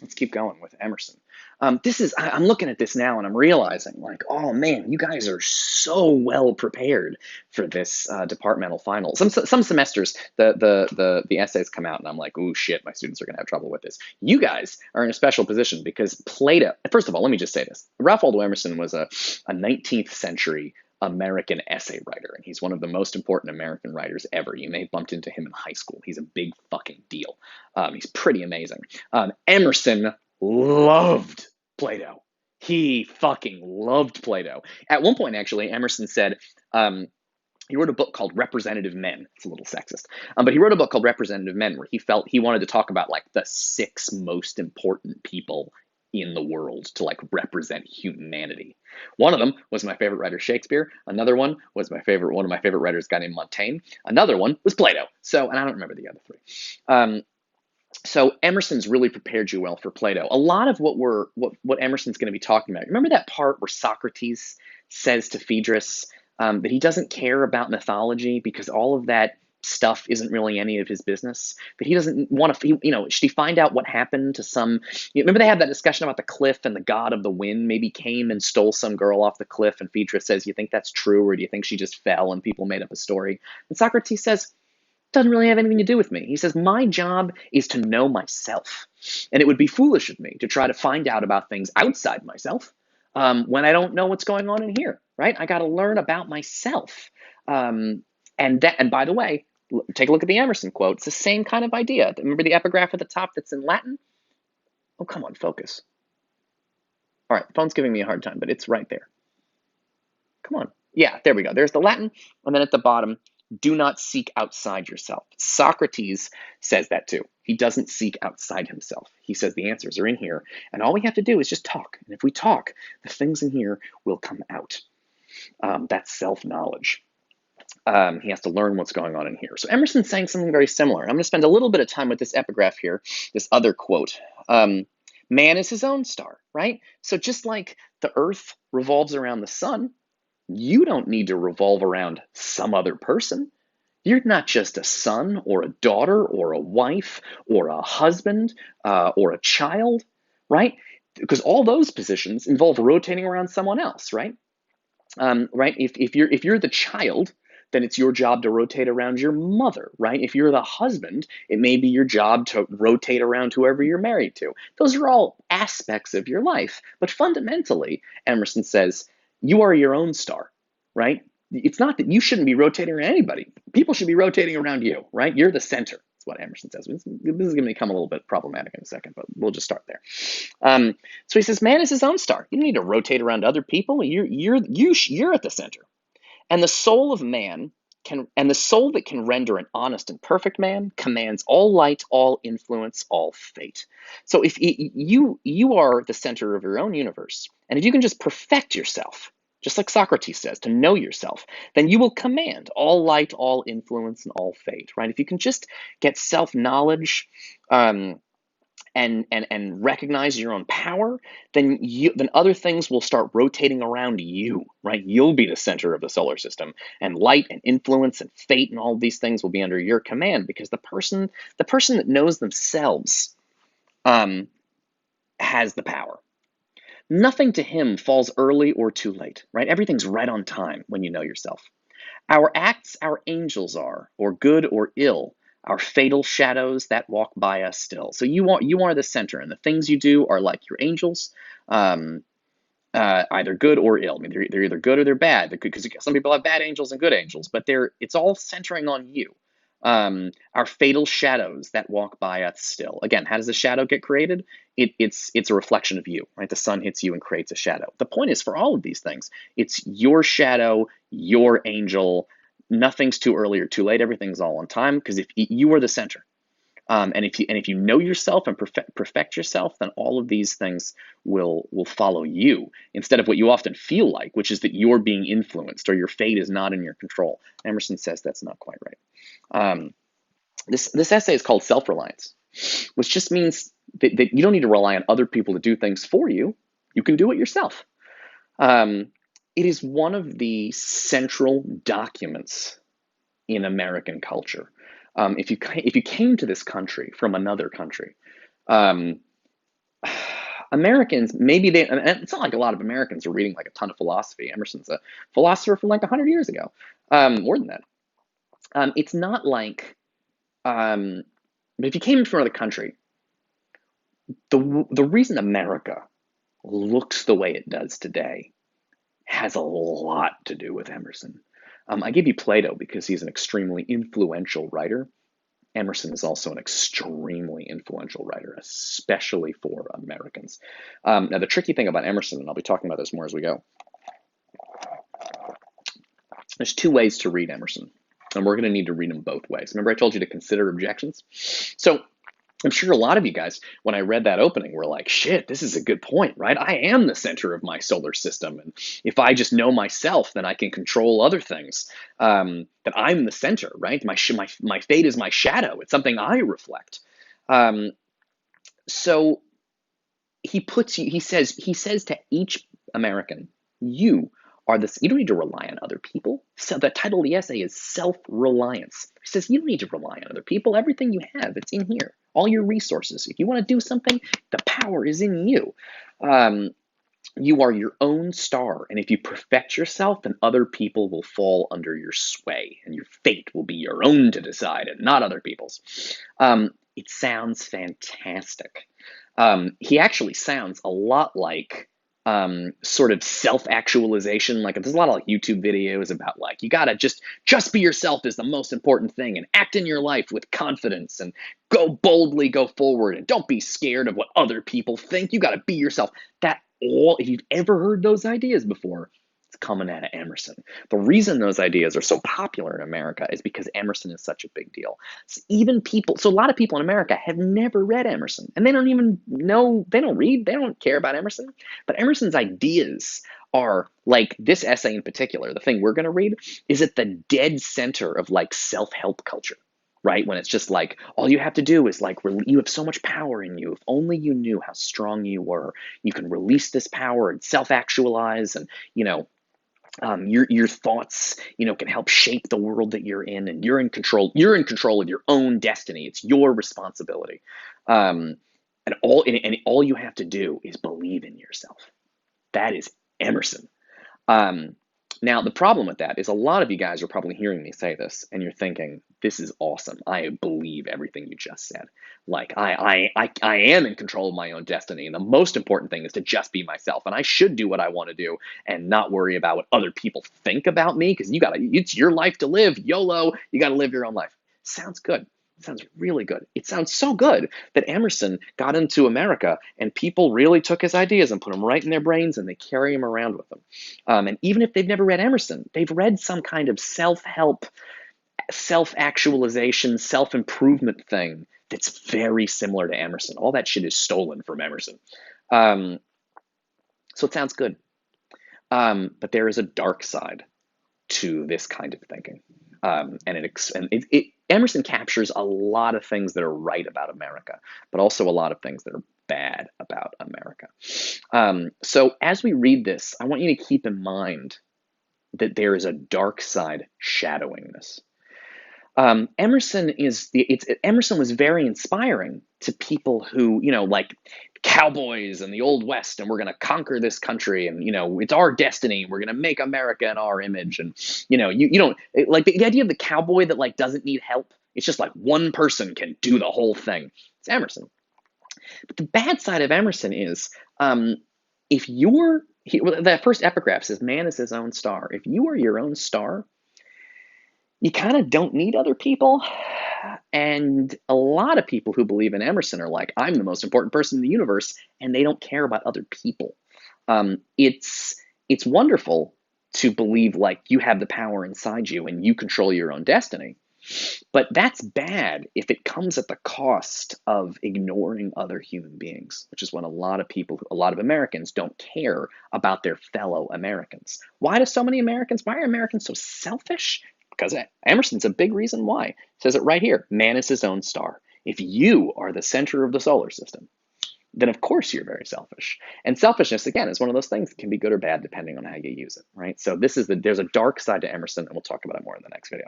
Let's keep going with Emerson. I'm looking at this now and I'm realizing, like, oh man, you guys are so well prepared for this departmental final. Some semesters, the essays come out and I'm like, oh shit, my students are going to have trouble with this. You guys are in a special position because Plato, first of all, let me just say this. Ralph Waldo Emerson was a 19th century American essay writer, and he's one of the most important American writers ever. You may have bumped into him in high school. He's a big fucking deal. He's pretty amazing. Emerson loved Plato. He fucking loved Plato. At one point, actually, Emerson said, he wrote a book called Representative Men. It's a little sexist, but he wrote a book called Representative Men where he felt he wanted to talk about like the six most important people in the world to like represent humanity. One of them was my favorite writer, Shakespeare. Another one was one of my favorite writers, a guy named Montaigne. Another one was Plato. And I don't remember the other three. So Emerson's really prepared you well for Plato. A lot of what Emerson's going to be talking about. Remember that part where Socrates says to Phaedrus that he doesn't care about mythology because all of that stuff isn't really any of his business. That he doesn't want to, should he find out what happened to some? Remember they have that discussion about the cliff and the god of the wind maybe came and stole some girl off the cliff, and Phaedrus says, "You think that's true, or do you think she just fell and people made up a story?" And Socrates says, doesn't really have anything to do with me. He says, my job is to know myself. And it would be foolish of me to try to find out about things outside myself when I don't know what's going on in here, right? I got to learn about myself. And by the way, take a look at the Emerson quote. It's the same kind of idea. Remember the epigraph at the top that's in Latin? Oh, come on, focus. All right, the phone's giving me a hard time, but it's right there. Come on. Yeah, there we go. There's the Latin. And then at the bottom, do not seek outside yourself. Socrates says that too. He doesn't seek outside himself. He says the answers are in here, and all we have to do is just talk. And if we talk, the things in here will come out. That's self-knowledge. He has to learn what's going on in here. So Emerson's saying something very similar. I'm going to spend a little bit of time with this epigraph here, this other quote. Man is his own star, right? So just like the earth revolves around the sun, you don't need to revolve around some other person. You're not just a son or a daughter or a wife or a husband or a child, right? Because all those positions involve rotating around someone else, right? Right? If you're the child, then it's your job to rotate around your mother, right? If you're the husband, it may be your job to rotate around whoever you're married to. Those are all aspects of your life. But fundamentally, Emerson says, you are your own star, right? It's not that you shouldn't be rotating around anybody. People should be rotating around you, right? You're the center. That's what Emerson says. This is going to become a little bit problematic in a second, but we'll just start there. So he says, man is his own star. You don't need to rotate around other people. You're at the center. And the soul of man and the soul that can render an honest and perfect man commands all light, all influence, all fate. So if you are the center of your own universe, and if you can just perfect yourself, just like Socrates says, to know yourself, then you will command all light, all influence, and all fate, right? If you can just get self-knowledge, and recognize your own power, then other things will start rotating around you, right? You'll be the center of the solar system, and light and influence and fate and all these things will be under your command, because the person that knows themselves has the power. Nothing to him falls early or too late, right? Everything's right on time when you know yourself. Our acts our angels are, or good or ill, our fatal shadows that walk by us still. So you are the center, and the things you do are like your angels, either good or ill. I mean, they're either good or they're bad, because some people have bad angels and good angels, but it's all centering on you. Our fatal shadows that walk by us still. Again, how does a shadow get created? It's a reflection of you, right? The sun hits you and creates a shadow. The point is, for all of these things, it's your shadow, your angel. Nothing's too early or too late. Everything's all on time, because if you are the center, and if you know yourself and perfect yourself, then all of these things will follow you, instead of what you often feel like, which is that you're being influenced or your fate is not in your control. Emerson says that's not quite right. This essay is called Self-Reliance, which just means that you don't need to rely on other people to do things for you. You can do it yourself. It is one of the central documents in American culture. If you came to this country from another country, Americans, maybe they, and it's not like a lot of Americans are reading like a ton of philosophy. Emerson's a philosopher from like 100 years ago, more than that. It's not like, um, but if you came from another country, the reason America looks the way it does today has a lot to do with Emerson. I give you Plato because he's an extremely influential writer. Emerson is also an extremely influential writer, especially for Americans. Now, the tricky thing about Emerson, and I'll be talking about this more as we go, there's two ways to read Emerson, and we're going to need to read them both ways. Remember, I told you to consider objections? So I'm sure a lot of you guys, when I read that opening, were like, shit, this is a good point, right? I am the center of my solar system. And if I just know myself, then I can control other things. That I'm the center, right? My fate is my shadow. It's something I reflect. Um, so he says to each American, you are this, you don't need to rely on other people. So the title of the essay is Self-Reliance. He says you don't need to rely on other people. Everything you have, it's in here. All your resources. If you want to do something, the power is in you. Um, you are your own star, and if you perfect yourself, then other people will fall under your sway, and your fate will be your own to decide, and not other people's. It sounds fantastic. He actually sounds a lot like sort of self-actualization. Like there's a lot of like YouTube videos about like you gotta just be yourself is the most important thing, and act in your life with confidence, and go boldly, go forward, and don't be scared of what other people think. You gotta be yourself. That all, if you've ever heard those ideas before, it's coming out of Emerson. The reason those ideas are so popular in America is because Emerson is such a big deal. So even people, so a lot of people in America have never read Emerson, and they don't even know, they don't read, they don't care about Emerson. But Emerson's ideas are like this essay in particular, the thing we're going to read, is at the dead center of like self-help culture, right? When it's just like, all you have to do is like, you have so much power in you. If only you knew how strong you were, you can release this power and self-actualize, and, your thoughts, can help shape the world that you're in, and you're in control. You're in control of your own destiny. It's your responsibility. Um, and all you have to do is believe in yourself. That is Emerson. Um, Now, the problem with that is a lot of you guys are probably hearing me say this, and you're thinking, this is awesome. I believe everything you just said. Like, I am in control of my own destiny, and the most important thing is to just be myself, and I should do what I want to do and not worry about what other people think about me, because it's your life to live. YOLO, you got to live your own life. Sounds good. It sounds really good. It sounds so good that Emerson got into America and people really took his ideas and put them right in their brains, and they carry them around with them. And even if they've never read Emerson, they've read some kind of self-help, self-actualization, self-improvement thing that's very similar to Emerson. All that shit is stolen from Emerson. Um, so it sounds good. But there is a dark side to this kind of thinking. Emerson captures a lot of things that are right about America, but also a lot of things that are bad about America. So as we read this, I want you to keep in mind that there is a dark side shadowing this. Emerson was very inspiring to people who, like cowboys in the old West, and we're going to conquer this country, and it's our destiny. We're going to make America in our image, and you don't like the idea of the cowboy that like doesn't need help. It's just like one person can do the whole thing. It's Emerson. But the bad side of Emerson is, if that first epigraph says, "Man is his own star." If you are your own star, you kind of don't need other people. And a lot of people who believe in Emerson are like, I'm the most important person in the universe, and they don't care about other people. It's wonderful to believe like you have the power inside you and you control your own destiny. But that's bad if it comes at the cost of ignoring other human beings, which is when a lot of Americans don't care about their fellow Americans. Why are Americans so selfish? Because Emerson's a big reason why. It says it right here. Man is his own star. If you are the center of the solar system, then of course you're very selfish. And selfishness, again, is one of those things that can be good or bad depending on how you use it, right? So there's a dark side to Emerson, and we'll talk about it more in the next video.